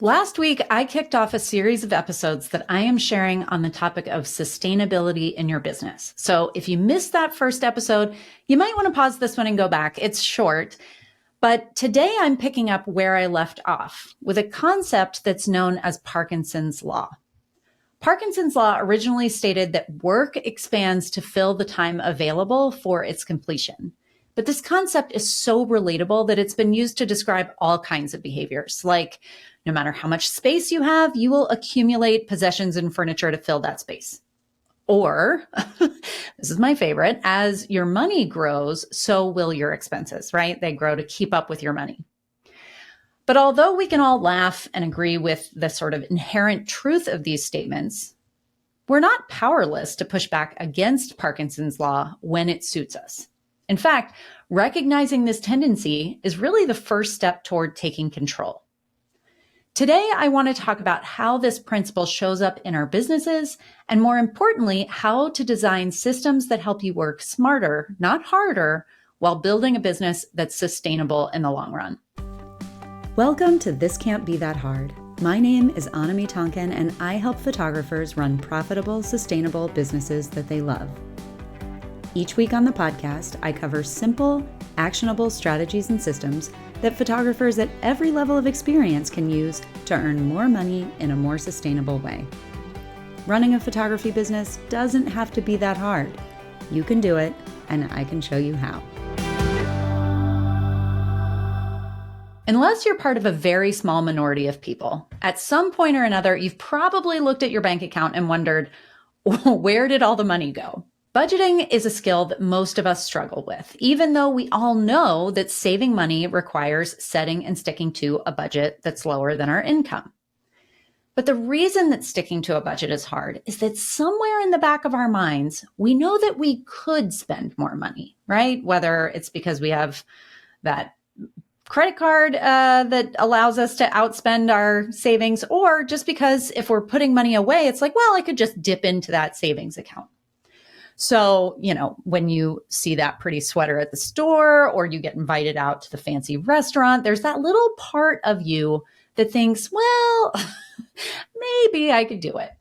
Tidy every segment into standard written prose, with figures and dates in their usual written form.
Last week, I kicked off a series of episodes that I am sharing on the topic of sustainability in your business. So if you missed that first episode, you might want to pause this one and go back. It's short. But today I'm picking up where I left off with a concept that's known as Parkinson's law. Parkinson's law originally stated that work expands to fill the time available for its completion. But this concept is so relatable that it's been used to describe all kinds of behaviors, like no matter how much space you have, you will accumulate possessions and furniture to fill that space. Or, this is my favorite, as your money grows, so will your expenses, right? They grow to keep up with your money. But although we can all laugh and agree with the sort of inherent truth of these statements, we're not powerless to push back against Parkinson's law when it suits us. In fact, recognizing this tendency is really the first step toward taking control. Today, I want to talk about how this principle shows up in our businesses, and more importantly, how to design systems that help you work smarter, not harder, while building a business that's sustainable in the long run. Welcome to This Can't Be That Hard. My name is Anami Tonkin, and I help photographers run profitable, sustainable businesses that they love. Each week on the podcast, I cover simple, actionable strategies and systems that photographers at every level of experience can use to earn more money in a more sustainable way. Running a photography business doesn't have to be that hard. You can do it, and I can show you how. Unless you're part of a very small minority of people, at some point or another, you've probably looked at your bank account and wondered, where did all the money go? Budgeting is a skill that most of us struggle with, even though we all know that saving money requires setting and sticking to a budget that's lower than our income. But the reason that sticking to a budget is hard is that somewhere in the back of our minds, we know that we could spend more money, right? Whether it's because we have that credit card that allows us to outspend our savings, or just because if we're putting money away, it's like, well, I could just dip into that savings account. So, when you see that pretty sweater at the store or you get invited out to the fancy restaurant, there's that little part of you that thinks, well, maybe I could do it.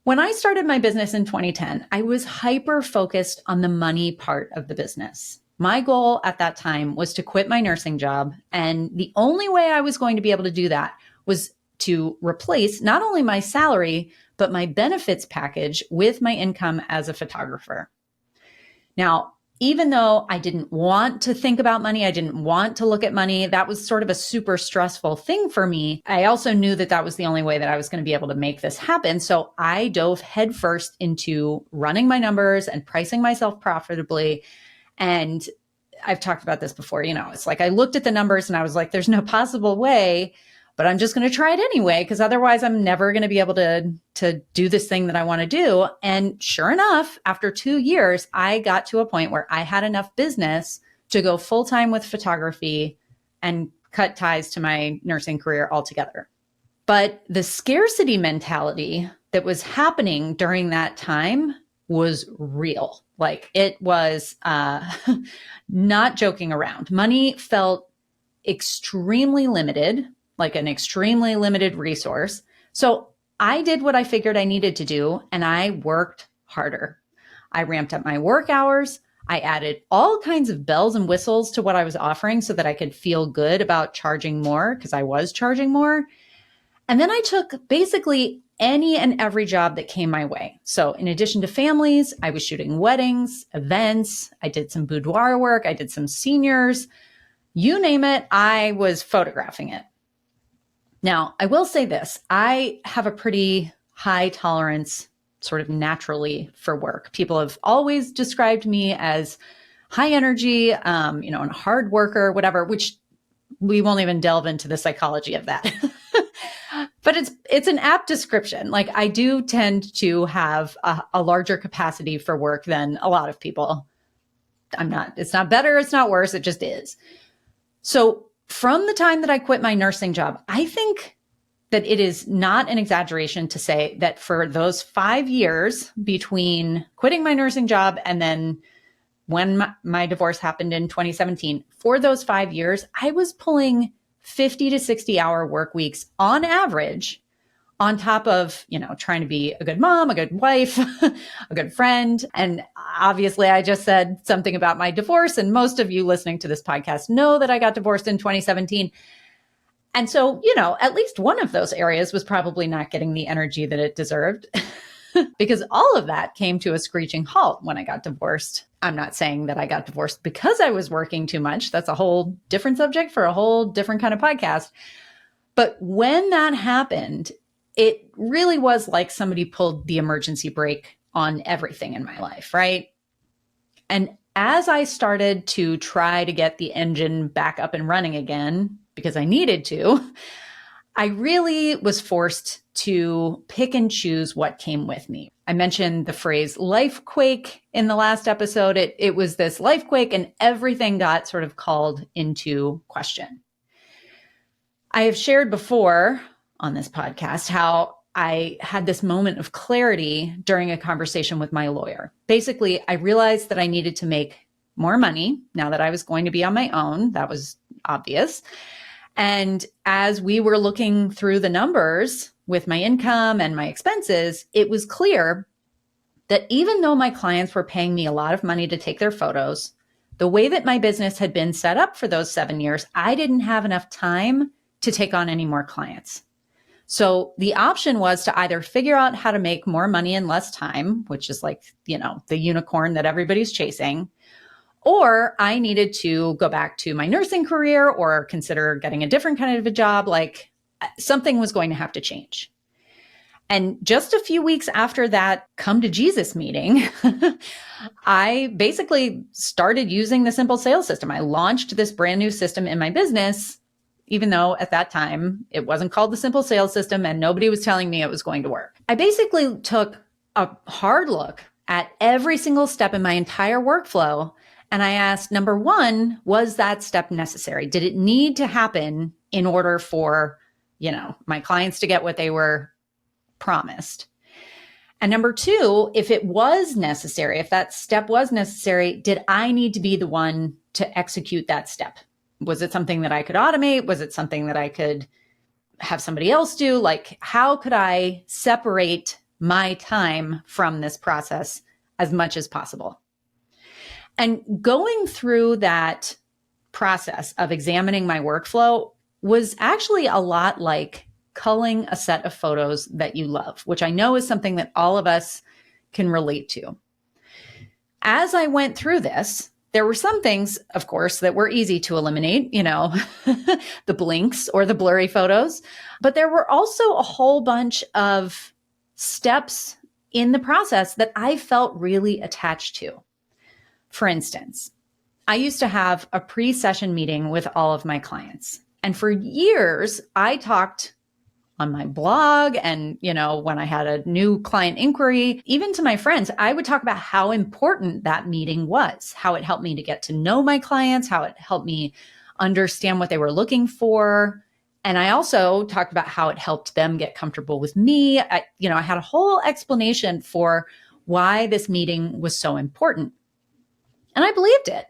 When I started my business in 2010, I was hyper-focused on the money part of the business. My goal at that time was to quit my nursing job, and the only way I was going to be able to do that was to replace not only my salary, but my benefits package with my income as a photographer. Now, even though I didn't want to think about money, I didn't want to look at money, that was sort of a super stressful thing for me. I also knew that that was the only way that I was going to be able to make this happen. So I dove headfirst into running my numbers and pricing myself profitably. And I've talked about this before, it's like I looked at the numbers and I was like, there's no possible way, but I'm just going to try it anyway, because otherwise I'm never going to be able to do this thing that I want to do. And sure enough, after 2 years, I got to a point where I had enough business to go full-time with photography and cut ties to my nursing career altogether. But the scarcity mentality that was happening during that time was real. Like it was not joking around. Money felt extremely limited, like an extremely limited resource. So I did what I figured I needed to do, and I worked harder. I ramped up my work hours. I added all kinds of bells and whistles to what I was offering so that I could feel good about charging more, because I was charging more. And then I took basically any and every job that came my way. So in addition to families, I was shooting weddings, events. I did some boudoir work. I did some seniors. You name it, I was photographing it. Now, I will say this, I have a pretty high tolerance sort of naturally for work. People have always described me as high energy, and a hard worker, whatever, which we won't even delve into the psychology of that. But it's an apt description. Like I do tend to have a larger capacity for work than a lot of people. It's not better, it's not worse, it just is. So from the time that I quit my nursing job, I think that it is not an exaggeration to say that for those 5 years between quitting my nursing job and then when my divorce happened in 2017, for those 5 years, I was pulling 50 to 60 hour work weeks on average, on top of, trying to be a good mom, a good wife, a good friend. And obviously I just said something about my divorce, and most of you listening to this podcast know that I got divorced in 2017. And so, at least one of those areas was probably not getting the energy that it deserved because all of that came to a screeching halt when I got divorced. I'm not saying that I got divorced because I was working too much. That's a whole different subject for a whole different kind of podcast. But when that happened, it really was like somebody pulled the emergency brake on everything in my life, right? And as I started to try to get the engine back up and running again, because I needed to, I really was forced to pick and choose what came with me. I mentioned the phrase lifequake in the last episode. It was this lifequake, and everything got sort of called into question. I have shared before on this podcast how I had this moment of clarity during a conversation with my lawyer. Basically, I realized that I needed to make more money now that I was going to be on my own. That was obvious. And as we were looking through the numbers with my income and my expenses, it was clear that even though my clients were paying me a lot of money to take their photos, the way that my business had been set up for those 7 years, I didn't have enough time to take on any more clients. So the option was to either figure out how to make more money in less time, which is like, the unicorn that everybody's chasing, or I needed to go back to my nursing career or consider getting a different kind of a job. Like something was going to have to change. And just a few weeks after that come to Jesus meeting, I basically started using the Simple Sales System. I launched this brand new system in my business, even though at that time it wasn't called the Simple Sales System and nobody was telling me it was going to work. I basically took a hard look at every single step in my entire workflow. And I asked, number one, was that step necessary? Did it need to happen in order for, my clients to get what they were promised? And number two, if it was necessary, if that step was necessary, did I need to be the one to execute that step? Was it something that I could automate? Was it something that I could have somebody else do? Like, how could I separate my time from this process as much as possible? And going through that process of examining my workflow was actually a lot like culling a set of photos that you love, which I know is something that all of us can relate to. As I went through this, there were some things, of course, that were easy to eliminate, the blinks or the blurry photos, but there were also a whole bunch of steps in the process that I felt really attached to. For instance, I used to have a pre-session meeting with all of my clients. And for years, I talked on my blog and, when I had a new client inquiry, even to my friends, I would talk about how important that meeting was, how it helped me to get to know my clients, how it helped me understand what they were looking for. And I also talked about how it helped them get comfortable with me. I had a whole explanation for why this meeting was so important. And I believed it.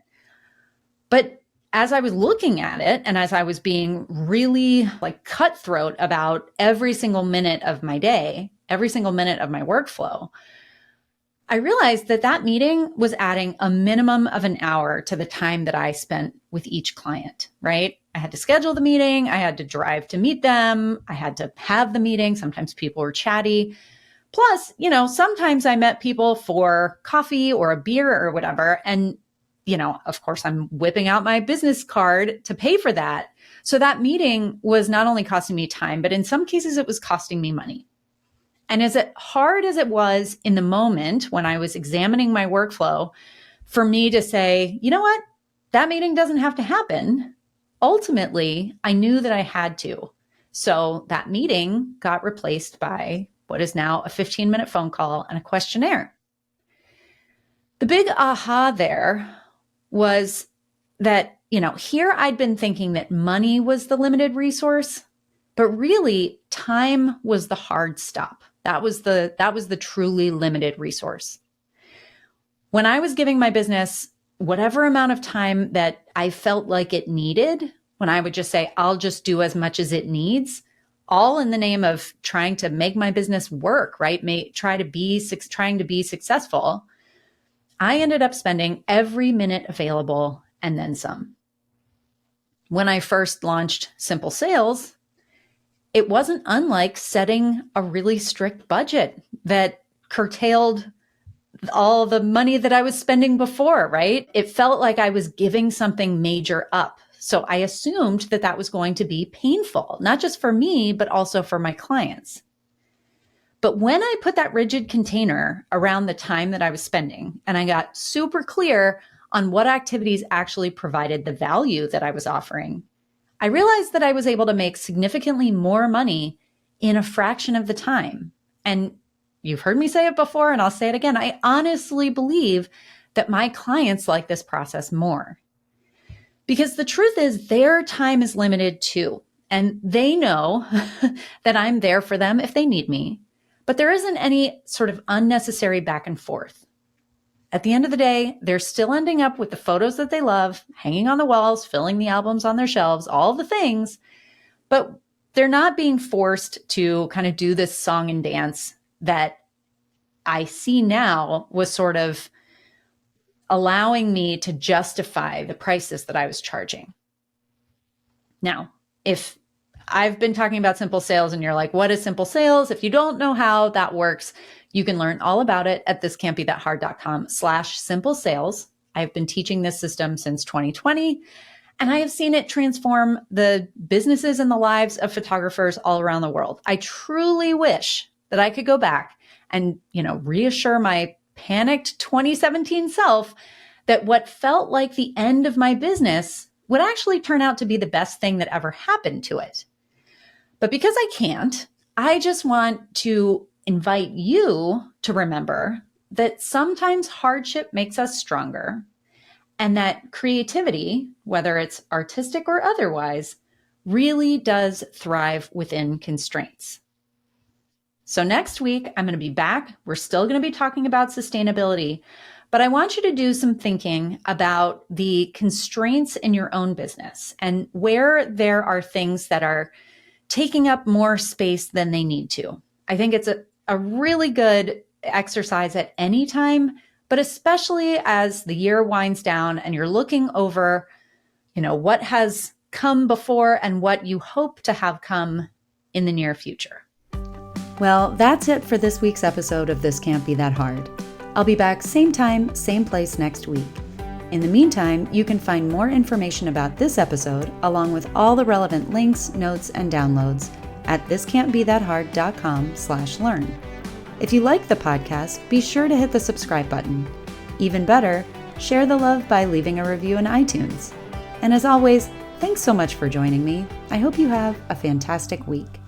But as I was looking at it and as I was being really cutthroat about every single minute of my day, every single minute of my workflow, I realized that meeting was adding a minimum of an hour to the time that I spent with each client, right? I had to schedule the meeting. I had to drive to meet them. I had to have the meeting. Sometimes people were chatty. Plus, sometimes I met people for coffee or a beer or whatever. And, of course, I'm whipping out my business card to pay for that. So that meeting was not only costing me time, but in some cases it was costing me money. And as hard as it was in the moment when I was examining my workflow for me to say, you know what, that meeting doesn't have to happen. Ultimately, I knew that I had to. So that meeting got replaced by what is now a 15-minute phone call and a questionnaire. The big aha there was that, here I'd been thinking that money was the limited resource, but really time was the hard stop. That was the truly limited resource. When I was giving my business whatever amount of time that I felt like it needed, when I would just say, I'll just do as much as it needs, all in the name of trying to make my business work, right? Trying to be successful. I ended up spending every minute available and then some. When I first launched Simple Sales, it wasn't unlike setting a really strict budget that curtailed all the money that I was spending before, right? It felt like I was giving something major up. So I assumed that that was going to be painful, not just for me, but also for my clients. But when I put that rigid container around the time that I was spending, and I got super clear on what activities actually provided the value that I was offering, I realized that I was able to make significantly more money in a fraction of the time. And you've heard me say it before, and I'll say it again. I honestly believe that my clients like this process more. Because the truth is, their time is limited too. And they know that I'm there for them if they need me. But there isn't any sort of unnecessary back and forth. At the end of the day, they're still ending up with the photos that they love, hanging on the walls, filling the albums on their shelves, all the things. But they're not being forced to kind of do this song and dance that I see now was sort of allowing me to justify the prices that I was charging. Now, if I've been talking about Simple Sales and you're like, what is Simple Sales? If you don't know how that works, you can learn all about it at thiscan'tbethathard.com/simple sales. I've been teaching this system since 2020, and I have seen it transform the businesses and the lives of photographers all around the world. I truly wish that I could go back and, reassure my panicked 2017 self that what felt like the end of my business would actually turn out to be the best thing that ever happened to it. But because I can't, I just want to invite you to remember that sometimes hardship makes us stronger, and that creativity, whether it's artistic or otherwise, really does thrive within constraints. So next week, I'm going to be back. We're still going to be talking about sustainability, but I want you to do some thinking about the constraints in your own business and where there are things that are taking up more space than they need to. I think it's a really good exercise at any time, but especially as the year winds down and you're looking over, what has come before and what you hope to have come in the near future. Well, that's it for this week's episode of This Can't Be That Hard. I'll be back same time, same place next week. In the meantime, you can find more information about this episode, along with all the relevant links, notes, and downloads at thiscan'tbethathard.com/learn. If you like the podcast, be sure to hit the subscribe button. Even better, share the love by leaving a review in iTunes. And as always, thanks so much for joining me. I hope you have a fantastic week.